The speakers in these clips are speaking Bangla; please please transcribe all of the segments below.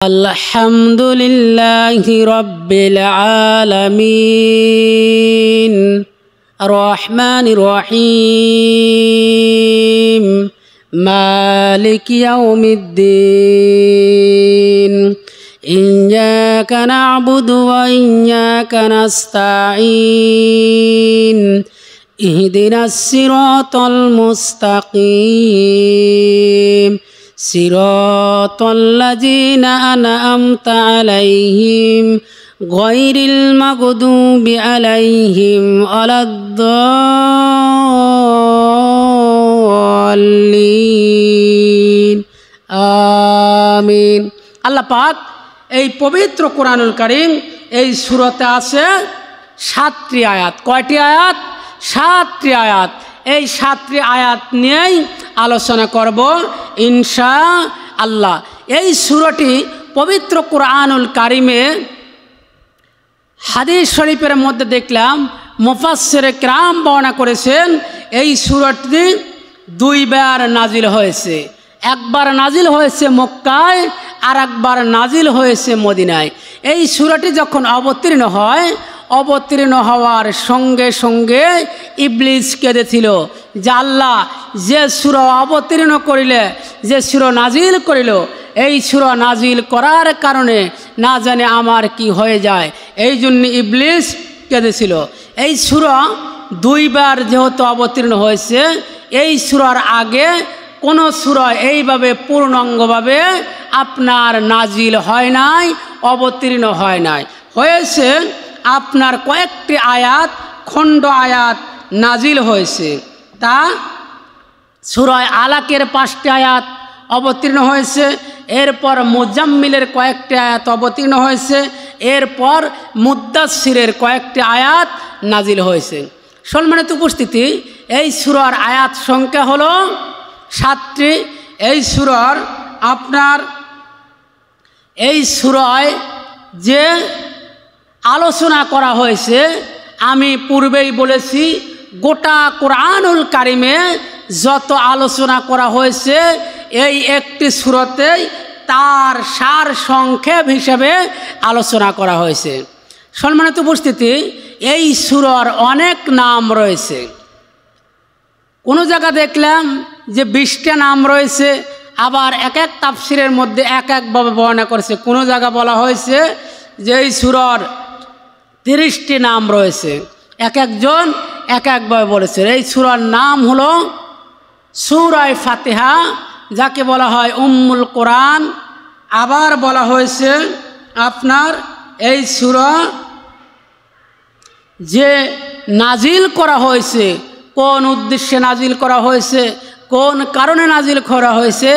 আলহামদুলিল্লাহি রাব্বিল আলামিন রহমানির রহিম মালিকি ইয়াউমিদ্দিন ইয়্যাকা না'বুদু ওয়া ইয়্যাকা নাস্তাঈন ইহদিনাস সিরাতাল মুস্তাকিম সিরাতাল্লাযীনা আন'আমতা আলাইহিম গায়রিল মাগদুবি আলাইহিম ওয়ালাদ-দাল্লিন আমিন। আল্লাহ পাক এই পবিত্র কোরআনুল কারীম এই সূরাতে আছে 7টি আয়াত। কয়টি আয়াত? 7টি আয়াত। এই 7টি আয়াত নিয়েই আলোচনা করব ইনশাআল্লাহ। এই সূরাটি পবিত্র কোরআনুল কারীমে হাদিস শরীফের মধ্যে দেখলাম মুফাসসিরে কিরাম বর্ণনা করেছেন এই সূরাটি 2 বার নাজিল হয়েছে। একবার নাজিল হয়েছে মক্কায় আর একবার নাজিল হয়েছে মদিনায়। এই সূরাটি যখন অবতীর্ণ হয়, অবতীর্ণ হওয়ার সঙ্গে সঙ্গে ইবলিস কেঁদেছিল যে আল্লাহ যে সূরা অবতীর্ণ করিলে, যে সূরা নাজিল করিল, এই সূরা নাজিল করার কারণে না জানে আমার কি হয়ে যায়, এই জন্য ইবলিস কেঁদেছিল। এই সূরা 2 বার যেহেতু অবতীর্ণ হয়েছে, এই সূরার আগে কোনো সূরা এইভাবে পূর্ণাঙ্গভাবে আপনার নাজিল হয় নাই, অবতীর্ণ হয় নাই। হয়েছে আপনার কয়েকটি আয়াত, খণ্ড আয়াত নাজিল হয়েছে। তা সূরা আলাকের 5টি আয়াত অবতীর্ণ হয়েছে, এরপর মুজাম্মিলের কয়েকটি আয়াত অবতীর্ণ হয়েছে, এরপর মুদ্দাসসিরের কয়েকটি আয়াত নাজিল হয়েছে। সম্মানিত উপস্থিতি, এই সূরার আয়াত সংখ্যা হলো 7টি। এই সূরার আপনার এই সূরায় যে আলোচনা করা হয়েছে, আমি পূর্বেই বলেছি গোটা কোরআনুল কারীমে যত আলোচনা করা হয়েছে এই একটি সূরাতেই তার সার সংক্ষেপ হিসেবে আলোচনা করা হয়েছে। সম্মানিত উপস্থিতি, এই সূরার অনেক নাম রয়েছে। কোনো জায়গা দেখলাম যে 20টা নাম রয়েছে, আবার এক এক তাফসিরের মধ্যে এক একভাবে বর্ণনা করেছে। কোনো জায়গা বলা হয়েছে যে এই সূরার 30টি নাম রয়েছে, এক একজন এক একভাবে বলেছে। এই সূরার নাম হলো সূরা ফাতিহা, যাকে বলা হয় উম্মুল কোরআন। আবার বলা হয়েছে আপনার এই সূরা যে নাজিল করা হয়েছে, কোন উদ্দেশ্যে নাজিল করা হয়েছে, কোন কারণে নাজিল করা হয়েছে,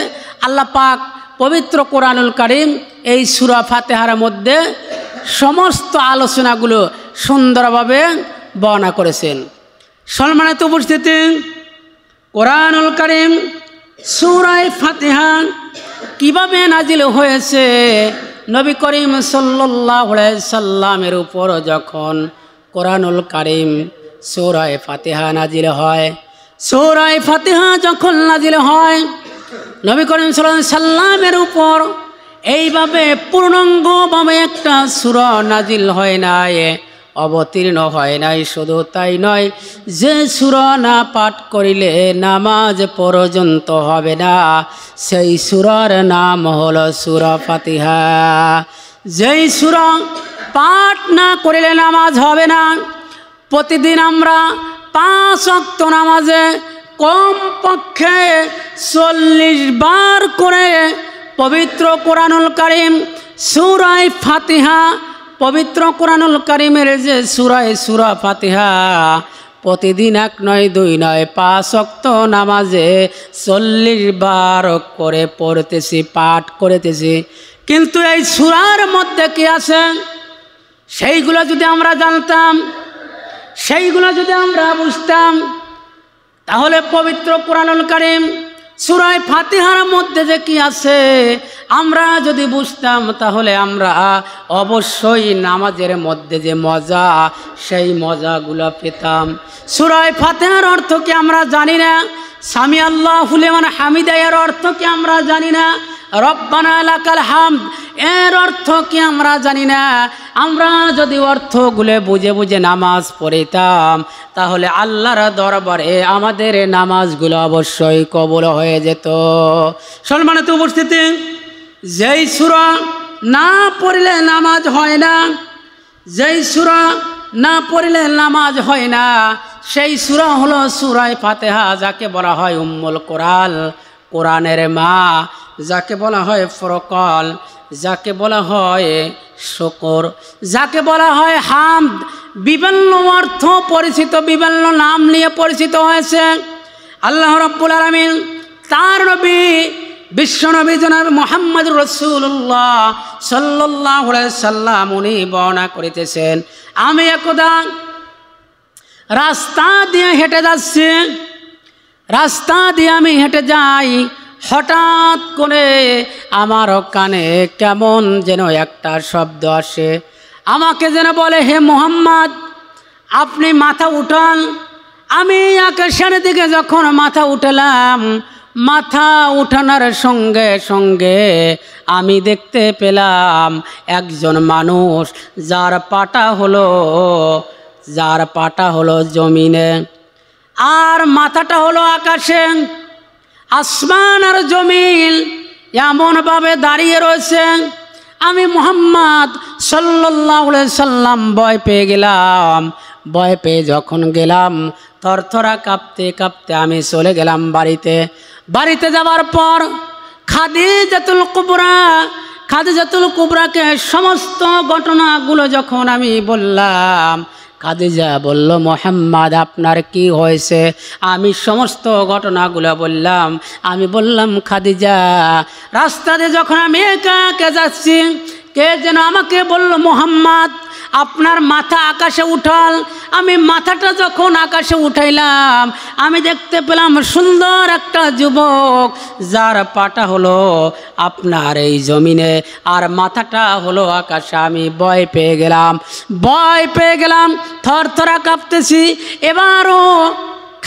আল্লাহ পাক পবিত্র কোরআনুল কারীম এই সূরা ফাতিহার মধ্যে সমস্ত আলোচনাগুলো সুন্দরভাবে বর্ণনা করেছেন। সম্মানিত উপস্থিতি, কোরআনুল কারীম সূরা ফাতিহা কিভাবে নাজিল হয়েছে? নবী করিম সাল্লাল্লাহু আলাইহি সাল্লামের উপর যখন কোরআনুল কারীম সূরা ফাতিহা নাজিল হয়, সূরা ফাতিহা যখন নাজিল হয়, নবী করিম সাল্লাল্লাহু আলাইহি সাল্লামের উপর এইভাবে পূর্ণাঙ্গভাবে একটা সূরা নাজিল হয় নাই, অবতীর্ণ হয় নাই। শুধু তাই নয়, যে সূরা না পাঠ করিলে নামাজ পর্যন্ত হবে না, সেই সূরার নাম হলো সূরা ফাতিহা। যেই সূরা পাঠ না করিলে নামাজ হবে না। প্রতিদিন আমরা 5 ওয়াক্ত নামাজে কমপক্ষে 40 বার করে পবিত্র কোরআনুল কারীম সূরা ফাতিহা, পবিত্র কোরআনুল কারীমের যে সূরা ফাতিহা প্রতিদিন 1 নয় 2 নয় 5 ওয়াক্ত নামাজে 40 বার করে পড়তেছি, পাঠ করতেছি। কিন্তু এই সূরার মধ্যে কি আছে সেইগুলো যদি আমরা জানতাম, সেইগুলো যদি আমরা বুঝতাম, তাহলে পবিত্র কোরআনুল কারীম সূরা ফাতিহার মধ্যে যে কি আছে আমরা যদি বুঝতাম, তাহলে আমরা অবশ্যই নামাজের মধ্যে যে মজা, সেই মজাগুলো পেতাম। সূরা ফাতিহার অর্থ কি আমরা জানি না? সামি আল্লাহু লিমান হামিদা এর অর্থ কি আমরা জানি না? রব্বানা লাকাল হামদ এর অর্থ কি আমরা জানি না। আমরা যদি অর্থগুলো বুঝে বুঝে নামাজ পড়িতাম তাহলে আল্লাহর দরবারে আমাদের নামাজগুলো অবশ্যই কবুল হয়ে যেত। সম্মানিত উপস্থিতি, যেই সূরা না পড়লে নামাজ হয় না, যেই সূরা না পড়লে নামাজ হয় না, সেই সূরা হলো সূরা ফাতিহা, যাকে বলা হয় উম্মুল কোরআন, কোরআনের মা, যাকে বলা হয় ফুরকান, যাকে বলা হয় শুকর, যাকে বলা হয় হামদ। বিভিন্ন অর্থ পরিচিত, বিভিন্ন নাম নিয়ে পরিচিত হয়েছে। আল্লাহ রাব্বুল আলামিন তার নবী বিশ্বনবী জনাব মুহাম্মদ রাসূলুল্লাহ সাল্লাল্লাহু আলাইহি সাল্লাম উনি বর্ণনা করিতেছেন, আমি একদা রাস্তা দিয়ে হেঁটে যাচ্ছি, রাস্তা দিয়ে আমি হেঁটে যাই, হঠাৎ করে আমার কানে কেমন যেন একটা শব্দ আসে, আমাকে যেন বলে, হে মুহাম্মদ আপনি মাথা উঠান। আমি আকাশের দিকে যখন মাথা উঠালাম, মাথা উঠানোর সঙ্গে সঙ্গে আমি দেখতে পেলাম একজন মানুষ যার পাটা হলো জমিনে আর মাথাটা হলো আকাশে। আসমান আর জমিন এমনভাবে দাঁড়িয়ে রয়েছে। আমি মুহাম্মদ সাল্লাল্লাহু আলাইহি সাল্লাম ভয় পেয়ে গেলাম। ভয় পেয়ে যখন গেলাম, থরথরা কাঁপতে কাঁপতে আমি চলে গেলাম বাড়িতে। বাড়িতে যাওয়ার পর খাদিজাতুল কুবরাকে সমস্ত ঘটনাগুলো যখন আমি বললাম, খাদিজা বলল, মুহাম্মদ আপনার কি হয়েছে? আমি সমস্ত ঘটনাগুলো বললাম। আমি বললাম, খাদিজা রাস্তাতে যখন আমি একা একা যাচ্ছি, কে যেন আমাকে বলল, মুহাম্মদ আপনার মাথা আকাশে উঠাল। আমি মাথাটা যখন আকাশে উঠাইলাম, আমি দেখতে পেলাম সুন্দর একটা যুবক, যার পাটা হলো আপনার এই জমিনে আর মাথাটা হলো আকাশে। আমি ভয় পেয়ে গেলাম, থরথরা কাঁপতেছি। এবারও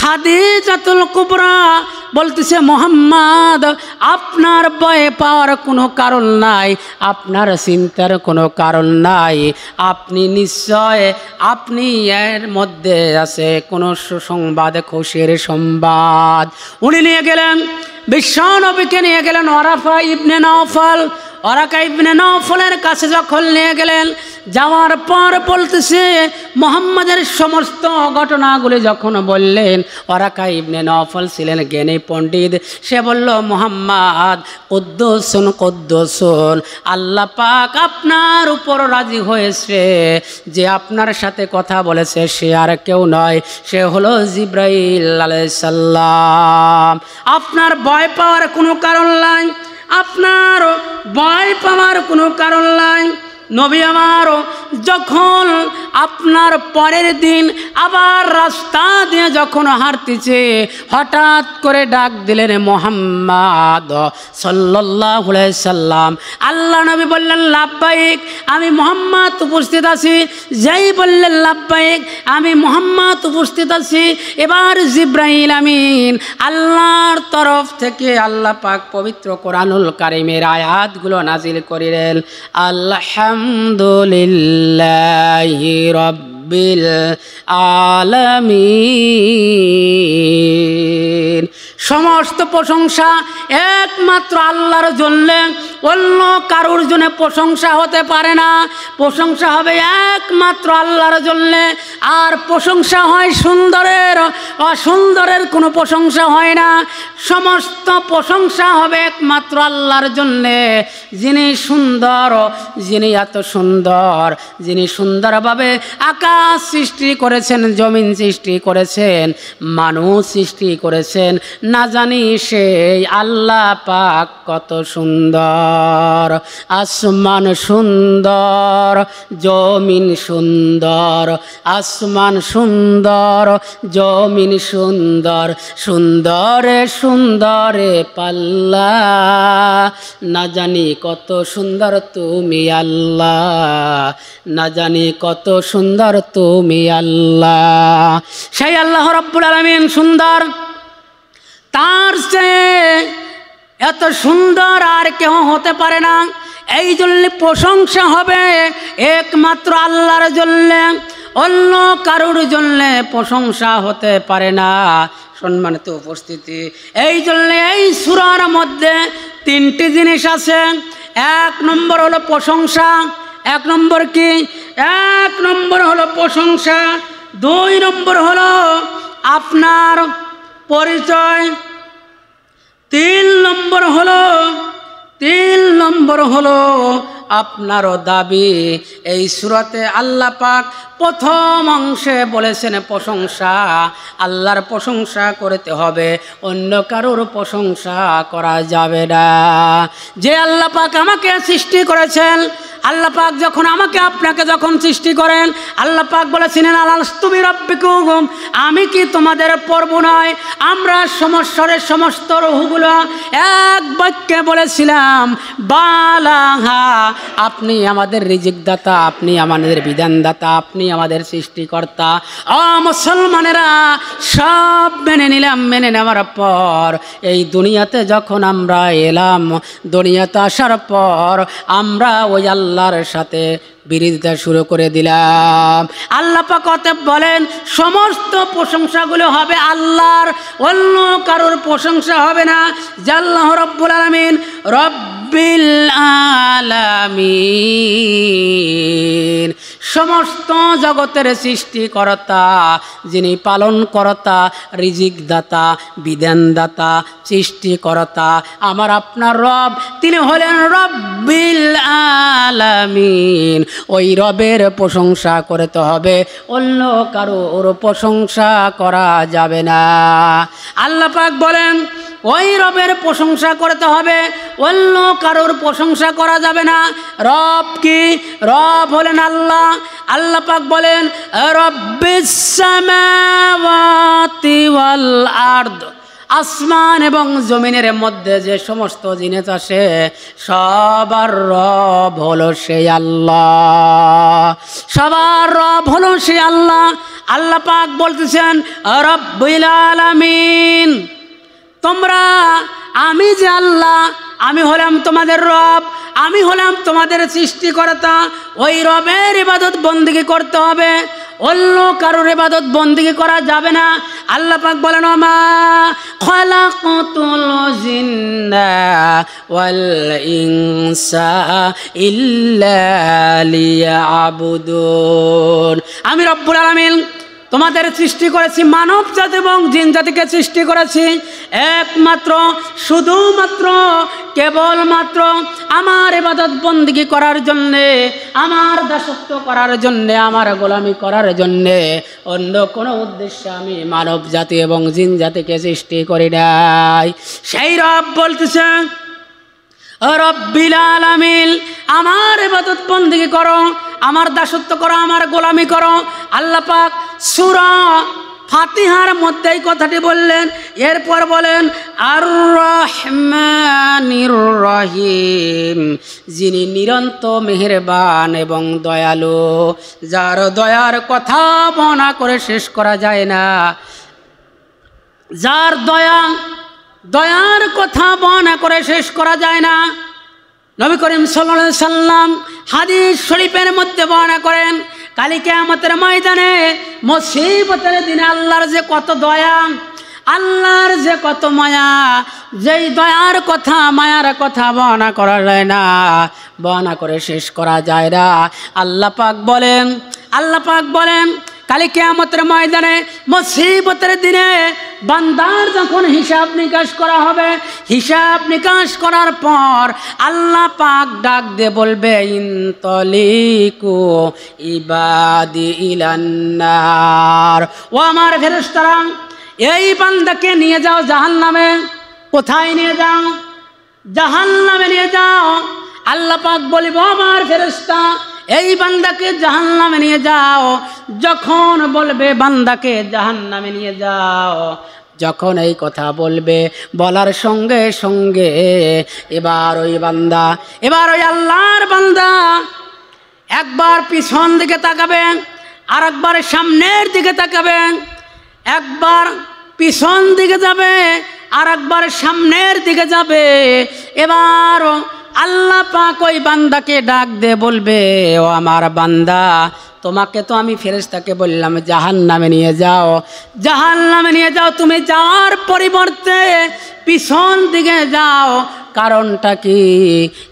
খাদিজাতুল কুবরা বলতেছে, মুহাম্মদ আপনার ভয় পাওয়ার কোনো কারণ নাই, আপনার চিন্তার কোনো কারণ নাই। আপনি নিশ্চয় আপনি এর মধ্যে আছে কোনো সুসংবাদ, খুশির সংবাদ। উনি নিয়ে গেলেন, বিশ্বনবীকে নিয়ে গেলেন ওয়ারাকা ইবনে নওফলের কাছে যখন নিয়ে গেলেন, যাওয়ার পর বলতেছে, মুহাম্মাদের সমস্ত ঘটনাগুলি যখন বললেন, ওয়ারাকা ইবনে নওফল ছিলেন জ্ঞানী পণ্ডিত। সে বলল, মুহাম্মদ কুদ্দুসুন আল্লাহ পাক আপনার উপর রাজি হয়েছে। যে আপনার সাথে কথা বলেছে সে আর কেউ নয়, সে হলো জিবরাইল আলাইহিস সালাম। আপনার ভয় পাওয়ার কোনো কারণ নাই, আপনার ভয় পাওয়ার কোনো কারণ নাই। নবী আমারও যখন আপনার পরের দিন আবার রাস্তা দিয়ে যখন হাঁটতেছে, হঠাৎ করে ডাক দিলেন, মুহাম্মদ সাল্লাল্লাহু আলাইহি সাল্লাম। আল্লাহ নবী বললেন, লাব্বাইক আমি মুহাম্মদ উপস্থিত আছি। যেই বললেন লাব্বাইক আমি মুহাম্মদ উপস্থিত আছি, এবার জিবরাইল আমিন আল্লাহর তরফ থেকে আল্লাহ পাক পবিত্র কোরআনুল কারীমের আয়াতগুলো নাজিল করিলেন। আলহামদুলিল্লাহি রাব্বিল আলামিন। সমস্ত প্রশংসা একমাত্র আল্লাহর জন্য, অন্য কারোর জন্য প্রশংসা হতে পারে না। প্রশংসা হবে একমাত্র আল্লাহর জন্য। আর প্রশংসা হয় সুন্দরের, অসুন্দরের কোনো প্রশংসা হয় না। সমস্ত প্রশংসা হবে একমাত্র আল্লাহর জন্যে, যিনি সুন্দর, যিনি এত সুন্দর, যিনি সুন্দরভাবে আকাশ সৃষ্টি করেছেন, জমিন সৃষ্টি করেছেন, মানুষ সৃষ্টি করেছেন। না জানি সেই আল্লাহ পাক কত সুন্দর। আসমান সুন্দর, জমিন সুন্দর, আসমান সুন্দর, জমিন সুন্দর, সুন্দরে সুন্দরে পাল্লা। না জানি কত সুন্দর তুমি আল্লাহ, না জানি কত সুন্দর তুমি আল্লাহ। সেই আল্লাহ রাব্বুল আলামিন সুন্দর, তার চেয়ে এত সুন্দর আর কেউ হতে পারে না। এই জন্য প্রশংসা হবে একমাত্র আল্লাহর জন্য, অন্য কারোর জন্য প্রশংসা হতে পারে না। সম্মানিত উপস্থিতি, এই জন্য এই সূরার মধ্যে তিনটি জিনিস আছে। এক নম্বর হলো প্রশংসা। এক নম্বর কি? এক নম্বর হলো প্রশংসা। দুই নম্বর হলো আপনার পরিচয়। তিন নম্বর হলো আপনারও দাবি। এই সূরাতে আল্লাহ পাক প্রথম অংশে বলেছেন প্রশংসা। আল্লাহর প্রশংসা করতে হবে, অন্য কারোর প্রশংসা করা যাবে না। যে আল্লাহ পাক আমাকে সৃষ্টি করেছেন, আল্লাহ পাক যখন আমাকে আপনাকে যখন সৃষ্টি করেন, আল্লাহ পাক বলেছিলেন আলাস্তু বিরাব্বিকুম, আমি কি তোমাদের পর্ব নয়? আমরা সমস্ত রূহগুলো এক বাক্যে বলেছিলাম বালাহা, আপনি আমাদের রিজিক দাতা, আপনি আমাদের বিধানদাতা, আপনি আমাদের সৃষ্টিকর্তা। মুসলমানেরা সব মেনে নিলাম। মেনে নেওয়ার পর এই দুনিয়াতে যখন আমরা এলাম, দুনিয়াতে আসার পর আমরা ওই আল্লাহর সাথে বিরোধিতা শুরু করে দিলাম। আল্লাহ পাক বলেন সমস্ত প্রশংসাগুলো হবে আল্লাহর, অন্য কারোর প্রশংসা হবে না। আল্লাহ রব্বুল আলামিন রব্বিল আলামিন, সমস্ত জগতের সৃষ্টিকর্তা, যিনি পালনকর্তা, রিজিক দাতা, বিধানদাতা, সৃষ্টিকর্তা, আমার আপনার রব, তিনি হলেন রব্বিল আলামিন। ওই রবের প্রশংসা করতে হবে, অন্য কারোর প্রশংসা করা যাবে না। আল্লাহ পাক বলেন ওই রবের প্রশংসা করতে হবে, অন্য কারোর প্রশংসা করা যাবে না। রব কি? রব হলেন আল্লাহ। আল্লাহ পাক বলেন রব্বিস সামাওয়াতি ওয়াল আরদ, আসমান এবং জমিনের মধ্যে যে সমস্ত জিনিস আছে সবার রব হলো সেই আল্লাহ, সবার রব হলো সেই আল্লাহ। আল্লাহ পাক বলতেছেন রব্বুল আলামিন, তোমরা, আমি যে আল্লাহ, আমি হলাম তোমাদের রব, আমি হলাম তোমাদের সৃষ্টিকর্তা। ওই রবের ইবাদত বন্দেগী করতে হবে, অন্য কারোর ইবাদত বন্দেগী করা যাবে না। আল্লাহ পাক বলেন মা খালাকাতুল জিন্না ওয়াল ইনসা ইল্লা লিয়াবুদুন, আমি রব্বুল আলামিন তোমাদের সৃষ্টি করেছি, মানব জাতি এবং জিন জাতিকে সৃষ্টি করেছি একমাত্র, শুধুমাত্র, কেবলমাত্র আমার ইবাদত বন্দেগী করার জন্যে, আমার দাসত্ব করার জন্যে, আমার গোলামি করার জন্যে। অন্য কোনো উদ্দেশ্যে আমি মানব জাতি এবং জিন জাতিকে সৃষ্টি করি নাই। সেই রব বলতেছেন রব্বিল আলামিন, আমার ইবাদত বন্দেগী করো, আমার দাসত্ব করো, আমার গোলামি করো। আল্লাহ পাক সূরা ফাতিহার মধ্যে এই কথাটি বললেন। এরপর বলেন আর রহমানির রহিম, যিনি নিরন্তর মেহেরবান এবং দয়ালু, যার দয়ার কথা বর্ণনা করে শেষ করা যায় না, যার দয়ার কথা বর্ণনা করে শেষ করা যায় না। নবী করিম সাল্লাল্লাহু আলাইহি সাল্লাম হাদিস শরীফের মধ্যে বর্ণনা করেন কাল কিয়ামতের ময়দানে, মুসিবতের দিনে আল্লাহর যে কত দয়া, আল্লাহর যে কত মায়া, যেই দয়ার কথা, মায়ার কথা বর্ণনা করা যায় না, বর্ণনা করে শেষ করা যায় না। আল্লাহ পাক বলেন কাল কিয়ামতের ময়দানে, মুসিবতের দিনে বান্দার যখন হিসাব নিকাশ করা হবে, হিসাব নিকাশ করার পর আল্লাহ পাক ডাক দিয়ে বলবে ইনতলিকু ইবাদি ইলান্নার, ও আমার ফেরেশতারা, এই বান্দাকে নিয়ে যাও জাহান্নামে। কোথায় নিয়ে যাও? জাহান্নামে নিয়ে যাও। আল্লাহ পাক বলবে আমার ফেরেশতা, এই বান্দাকে জাহান্নামে নিয়ে যাও। যখন বলবে বান্দাকে জাহান্নামে নিয়ে যাও, যখন এই কথা বলবে, বলার সঙ্গে সঙ্গে এবার ওই আল্লাহর বান্দা একবার পিছন দিকে তাকাবেন, আর একবার সামনের দিকে তাকাবেন, একবার পিছন দিকে যাবে, আর একবার সামনের দিকে যাবে। এবার আল্লাহ পাক ওই বান্দাকে ডাক দিয়ে বলবে, ও আমার বান্দা, তোমাকে তো আমি ফেরেশতাকে বললাম জাহান্নামে নিয়ে যাও, জাহান্নামে নিয়ে যাও। তুমি যাওয়ার পরিবর্তে পিছন দিকে যাও, কারণটা কি?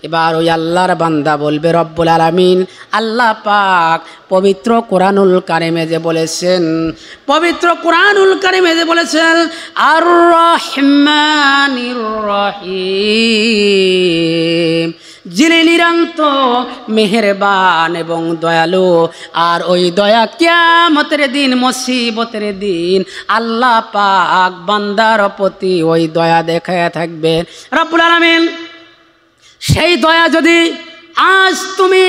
এবার ওই আল্লাহর বান্দা বলবে, রব্বুল আলামিন আল্লাহ পাক পবিত্র কোরআনুল কারিমে যে বলেছেন, পবিত্র কোরআনুল কারিমে যে বলেছেন আর রহমানির রহিম, যিনি নিরন্তর মেহেরবান এবং দয়ালু। আর ওই দয়া কিয়ামতের দিন, মুসিবতের দিন আল্লাহ পাক বান্দার প্রতি ওই দয়া দেখায় থাকবে রব্বুল আলামিন। সেই দয়া যদি আজ তুমি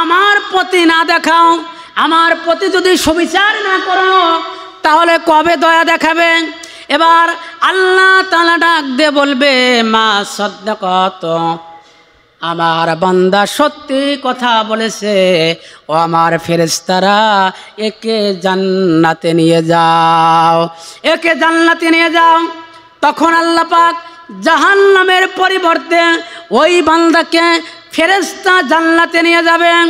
আমার প্রতি না দেখাও, আমার প্রতি যদি সুবিচার না করো, তাহলে কবে দয়া দেখাবেন? এবার আল্লাহ তাআলা ডাক দিয়ে বলবে, মা সাদ্দাকাত, আমার বান্দা সত্যি কথা বলেছে, ও আমার ফেরেশতারা একে জান্নাতে নিয়ে যাও, একে জান্নাতে নিয়ে যাও। তখন আল্লাহ পাক জাহান্নামের পরিবর্তে ওই বান্দাকে ফেরেশতা জান্নাতে নিয়ে যাবেন।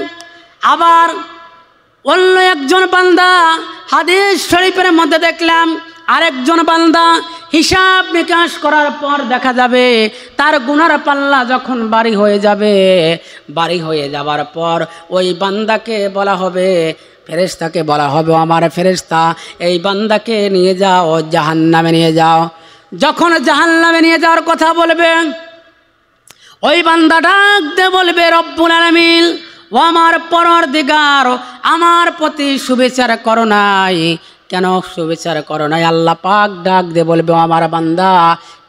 আবার অন্য একজন বান্দা, হাদিস শরীফের মধ্যে দেখলাম আরেকজন বান্দা হিসাব নিকাশ করার পর দেখা যাবে তার গুনার পাল্লা যখন ভারী হয়ে যাবে, ভারী হয়ে যাবার পর ওই বান্দাকে বলা হবে, ফেরেশতাকে বলা হবে, আমার ফেরেশতা এই বান্দাকে নিয়ে যাও, জাহান্নামে নিয়ে যাও। যখন জাহান্নামে নিয়ে যাওয়ার কথা বলবে, ওই বান্দা ডাক দিয়ে বলবে, রব্বুল আলামিন, ও আমার পরওয়ারদিগার, আমার প্রতি সুবিচার করো নাই, কেন সুবিচার করো নাই? আল্লাহ পাক ডাক দিয়ে বলবে, আমার বান্দা,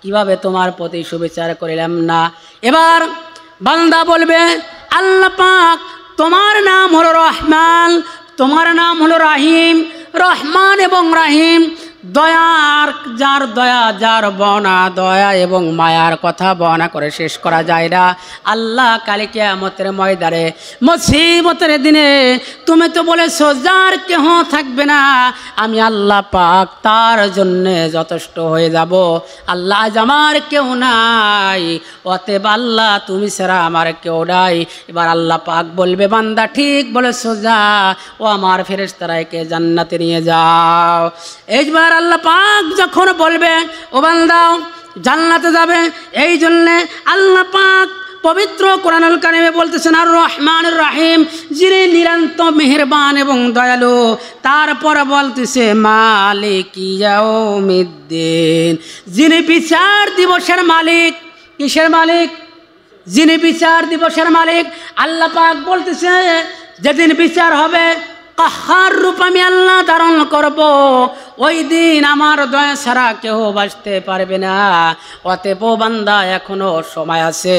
কিভাবে তোমার প্রতি সুবিচার করিলাম না? এবার বান্দা বলবে, আল্লাহ পাক তোমার নাম হলো রহমান, তোমার নাম হলো রাহিম। রহমান এবং রাহিম দয়ার, যার দয়া, যার বর্ণনা, দয়া এবং মায়ার কথা বর্ণনা করে শেষ করা যায় না। আল্লাহ কাল কিয়ামতের ময়দানে, মুসিবতের দিনে তুমি তো বলেছো যার কেহ থাকবে না, আমি আল্লাহ পাক তার জন্যে যথেষ্ট হয়ে যাব। আল্লাহ আজ আমার কেউ নাই, অতএব আল্লাহ তুমি ছাড়া আমার কেউ নাই। এবার আল্লাহ পাক বলবে, বান্দা ঠিক বলেছো, যা, ও আমার ফেরেশতারা একে জান্নাতে নিয়ে যাও। এইবার আল্লাহ পাক যখন বলবে, ও বান্দা জান্নাতে যাবে, এই জন্যে আল্লাহ পাক পবিত্র কোরআনুল কারিমে বলতেছেন আর রহমানুর রহিম, যিনি নিরন্তর মেহেরবান এবং দয়ালু। তারপর বলতেছে মালিক ইয়াউমিদ্দিন, যিনি বিচার দিবসের মালিক। কিসের মালিক? যিনি বিচার দিবসের মালিক। আল্লাহ পাক বলতেছে যেদিন বিচার হবে, কাহার রূপ আমি আল্লাহ ধারণ করব, ওই দিন আমার দয়া ছাড়া কেউ বাঁচতে পারবে না। অতএব বান্দা এখনো সময় আছে,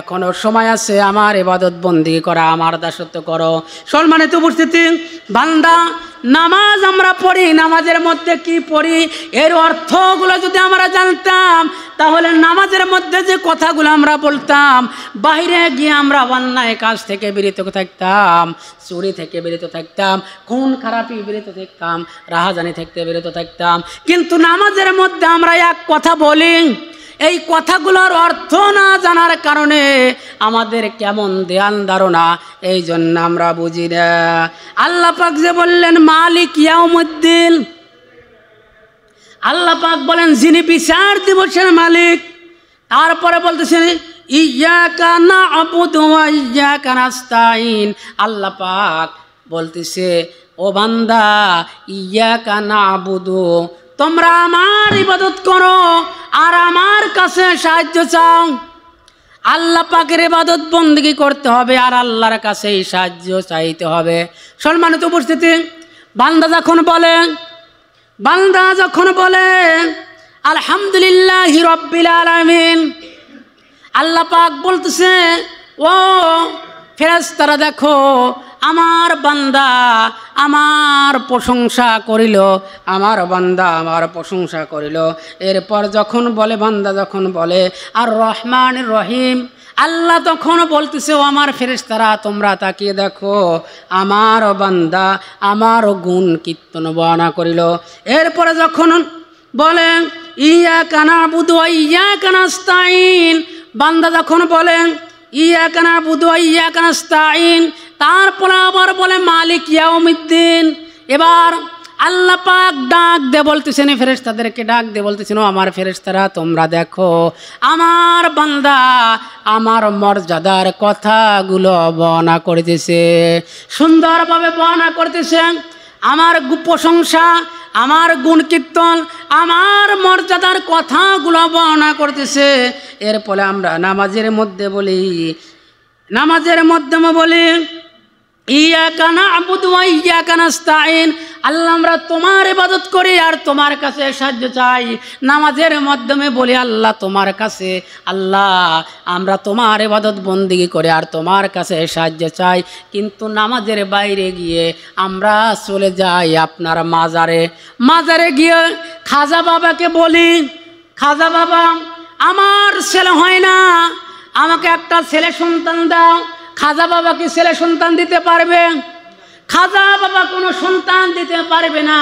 এখনো সময় আছে, আমার ইবাদত বন্দি করা, আমার দাসত্ব করো। সম্মানিত উপস্থিতি, বান্দা নামাজ আমরা পড়ি, নামাজের মধ্যে কি পড়ি এর অর্থগুলো যদি আমরা জানতাম, তাহলে নামাজের মধ্যে যে কথাগুলো আমরা বলতাম, বাইরে গিয়ে আমরা অন্যায় কাজ থেকে বিরত থাকতাম, চুরি থেকে বিরত থাকতাম, খুন খারাপি বিরত থাকতাম, রাহাজানি থেকে বিরত থাকতাম। কিন্তু নামাজের মধ্যে আমরা এক কথা বলি, এই কথাগুলোর অর্থ না জানার কারণে আমাদের কেমন ধ্যান ধারণা, এই জন্য আমরা বুঝি না। আল্লাহ পাক যে বললেন মালিক ইয়াউমিদ্দিন, আল্লাহ পাক বলেন যিনি বিচার দিবসের মালিক। তারপরে বলতেছেন ইয়াকা না'বুদু ওয়া ইয়াকা নাস্তাইন। আল্লাহ পাক বলতেছে, ও বান্দা, ইয়াকা না'বুদু, তোমরা আমার ইবাদত করো আর আমার কাছে সাহায্য চাও। আল্লাহ পাকের ইবাদত বন্দেগী করতে হবে আর আল্লাহর কাছেই সাহায্য চাইতে হবে। সম্মানিত উপস্থিতি, বান্দা যখন বলে আলহামদুলিল্লাহি রাব্বিল আলামিন, আল্লাহ পাক বলতেছে, ও ফেরেশতারা দেখো, আমার বান্দা আমার প্রশংসা করিল, আমার বান্দা আমার প্রশংসা করিল। এরপর যখন বলে, বান্দা যখন বলে আর রহমান রহিম, আল্লাহ তখন বলতেছে, ও আমার ফেরেশতারা তোমরা তাকিয়ে দেখো, আমার বান্দা আমার গুণ কীর্তন বর্ণনা করিল। এরপরে যখন বলে ইয়াকা না'বুদু ওয়া ইয়াকা নাস্তাঈন, বান্দা যখন বলেন ইয়াকা না'বুদু ওয়া ইয়াকা নাস্তাঈন, তারপরে আবার বলে মালিক ইয়াউমিদ্দিন। এবার আল্লাহ পাক ডাক দে বলতেছেন, ফেরেশতাদেরকে ডাক দে বলতেছেন, ও আমার ফেরেশতারা তোমরা দেখো আমার বান্দা আমার মর্যাদার কথাগুলো বর্ণনা করতেছে, সুন্দরভাবে বর্ণনা করতেছে, আমার প্রশংসা, আমার গুণ কীর্তন, আমার মর্যাদার কথাগুলো বর্ণনা করতেছে। এর ফলে আমরা নামাজের মধ্যে বলি ইয়াকা না'বুদু ওয়া ইয়াকা নাস্তাঈন, আল্লাহ আমরা তোমার ইবাদত করি আর তোমার কাছে সাহায্য চাই। নামাজের মাধ্যমে বলি আল্লাহ তোমার কাছে, আল্লাহ আমরা তোমার ইবাদত বন্দেগী করি আর তোমার কাছে সাহায্য চাই। কিন্তু নামাজের বাইরে গিয়ে আমরা চলে যাই আপনার মাজারে গিয়ে খাজা বাবাকে বলি, খাজা বাবা আমার ছেলে হয় না, আমাকে একটা ছেলে সন্তান দাও। খাজা বাবা কি ছেলে সন্তান দিতে পারবে? খাজা বাবা কোনো সন্তান দিতে পারবে না,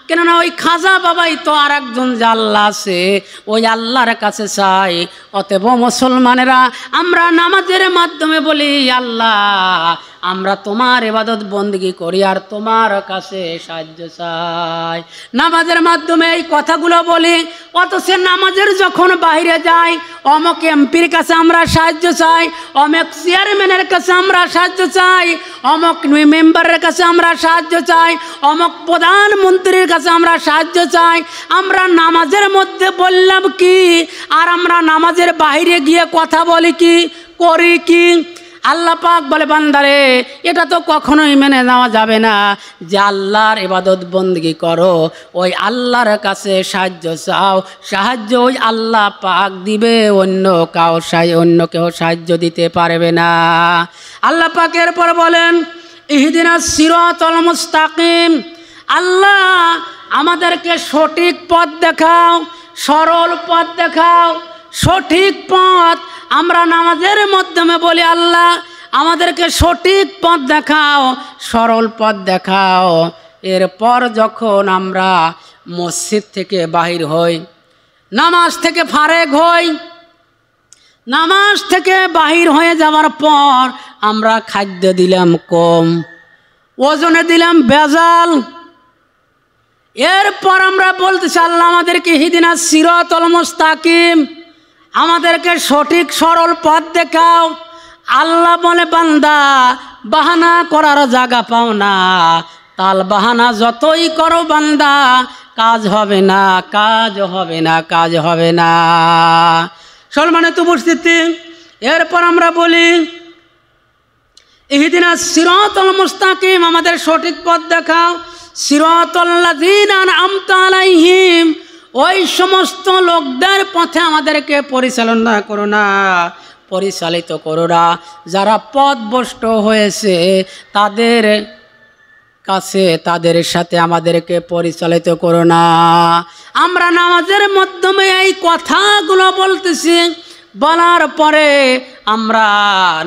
কেননা ওই খাজা বাবাই তো আর একজন যে আল্লাহ আছে ওই আল্লাহর কাছে চাই। অতএব মুসলমানেরা আমরা নামাজের মাধ্যমে বলি আল্লাহ আমরা তোমার ইবাদত বন্দেগী করি আর তোমার কাছে সাহায্য চাই। নামাজের মাধ্যমে এই কথাগুলো বলি, অথচ নামাজের যখন বাইরে যাই অমুক এমপির কাছে আমরা সাহায্য চাই, অমুক চেয়ারম্যানের কাছে আমরা সাহায্য চাই, অমুক মেম্বারের কাছে আমরা সাহায্য চাই, অমুক প্রধানমন্ত্রীর কাছে আমরা সাহায্য চাই। আমরা নামাজের মধ্যে বললাম কি আর আমরা নামাজের বাইরে গিয়ে কথা বলি কি, করি কি? আল্লাহ পাক বলে বান্দারে এটা তো কখনোই মেনে নেওয়া যাবে না যে আল্লাহর ইবাদত বন্দেগী করো, ওই আল্লাহর কাছে সাহায্য চাও, সাহায্য ওই আল্লাহ পাক দিবে, অন্য কেউ সাহায্য দিতে পারবে না। আল্লাহ পাক এরপর বলেন ইহদিনাস সিরাতাল মুস্তাকিম, আল্লাহ আমাদেরকে সঠিক পথ দেখাও, সরল পথ দেখাও, সঠিক পথ। আমরা নামাজের মাধ্যমে বলি আল্লাহ আমাদেরকে সঠিক পথ দেখাও, সরল পথ দেখাও। এরপর যখন আমরা মসজিদ থেকে বাহির হই, নামাজ থেকে ফারেক হই, নামাজ থেকে বাহির হয়ে যাওয়ার পর আমরা খাদ্য দিলাম কম, ওজনে দিলাম ভেজাল। এরপর আমরা বলতেছি আল্লাহ আমাদেরকে ইহদিনাস সিরাতাল মুস্তাকিম, আমাদেরকে সঠিক সরল পথ দেখাও। আল্লাহ বলে বান্দা বাহানা করার জায়গা পাও না, তাল বাহানা যতই করো বান্দা কাজ হবে না, কাজ হবে না, কাজ হবে না। সম্মানিত উপস্থিতি, এরপর আমরা বলি ইহদিনাস সিরাতাল মুস্তাকিম, আমাদের সঠিক পথ দেখাও। সিরাতাল লাযিনা আন'আমতা আলাইহিম, ওই সমস্ত লোকদের পথে আমাদেরকে পরিচালনা করো না, পরিচালিত করো না যারা পথভ্রষ্ট হয়েছে তাদের কাছে, তাদের সাথে আমাদেরকে পরিচালিত করো না। আমরা নামাজের মাধ্যমে এই কথাগুলো বলতেছি, বলার পরে আমরা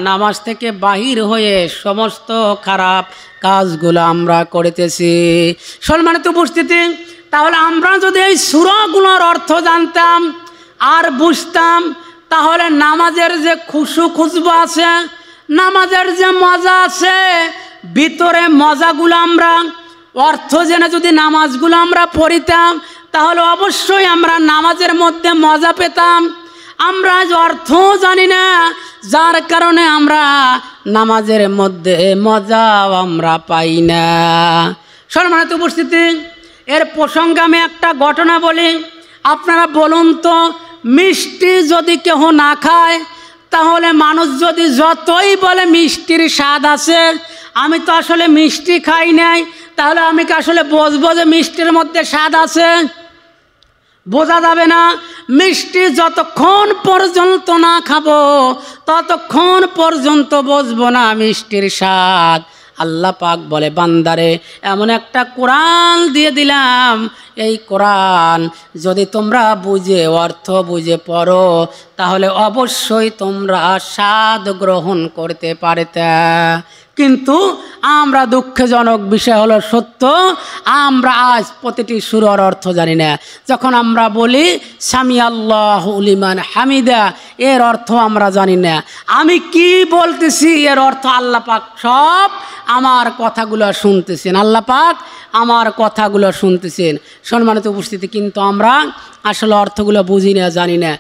নামাজ থেকে বাহির হয়ে সমস্ত খারাপ কাজগুলো আমরা করতেছি। সম্মানিত উপস্থিতি, তাহলে আমরা যদি এই সূরাগুলোর অর্থ জানতাম আর বুঝতাম, তাহলে নামাজের যে খুশবু আছে, নামাজের যে মজা আছে, ভিতরে মজাগুলো আমরা অর্থ জেনে যদি নামাজগুলো আমরা পড়িতাম তাহলে অবশ্যই আমরা নামাজের মধ্যে মজা পেতাম। আমরা অর্থ জানি না, যার কারণে আমরা নামাজের মধ্যে মজা আমরা পাই না। সম্মানিত উপস্থিতি, এর প্রসঙ্গে আমি একটা ঘটনা বলি। আপনারা বলুন তো, মিষ্টি যদি কেহ না খায় তাহলে মানুষ যদি যতই বলে মিষ্টির স্বাদ আছে, আমি তো আসলে মিষ্টি খাই নাই, তাহলে আমি কি আসলে বুঝবো যে মিষ্টির মধ্যে স্বাদ আছে? বোঝা যাবে না। মিষ্টি যতক্ষণ পর্যন্ত না খাবো ততক্ষণ পর্যন্ত বুঝবো না মিষ্টির স্বাদ। আল্লাহ পাক বলে বান্দারে এমন একটা কোরআন দিয়ে দিলাম, এই কোরআন যদি তোমরা বুঝে অর্থ বুঝে পড়ো তাহলে অবশ্যই তোমরা স্বাদ গ্রহণ করতে পারতে। কিন্তু আমরা দুঃখজনক বিষয় হলো সত্য, আমরা আজ প্রতিটি সূরার অর্থ জানি না। যখন আমরা বলি সামি আল্লাহু লিমান হামিদা, এর অর্থ আমরা জানি না। আমি কি বলতেছি এর অর্থ আল্লাহ পাক সব আমার কথাগুলো শুনতেছেন, আল্লাহ পাক আমার কথাগুলো শুনতেছেন। সম্মানিত উপস্থিতি, কিন্তু আমরা আসলে অর্থগুলো বুঝি না, জানি না।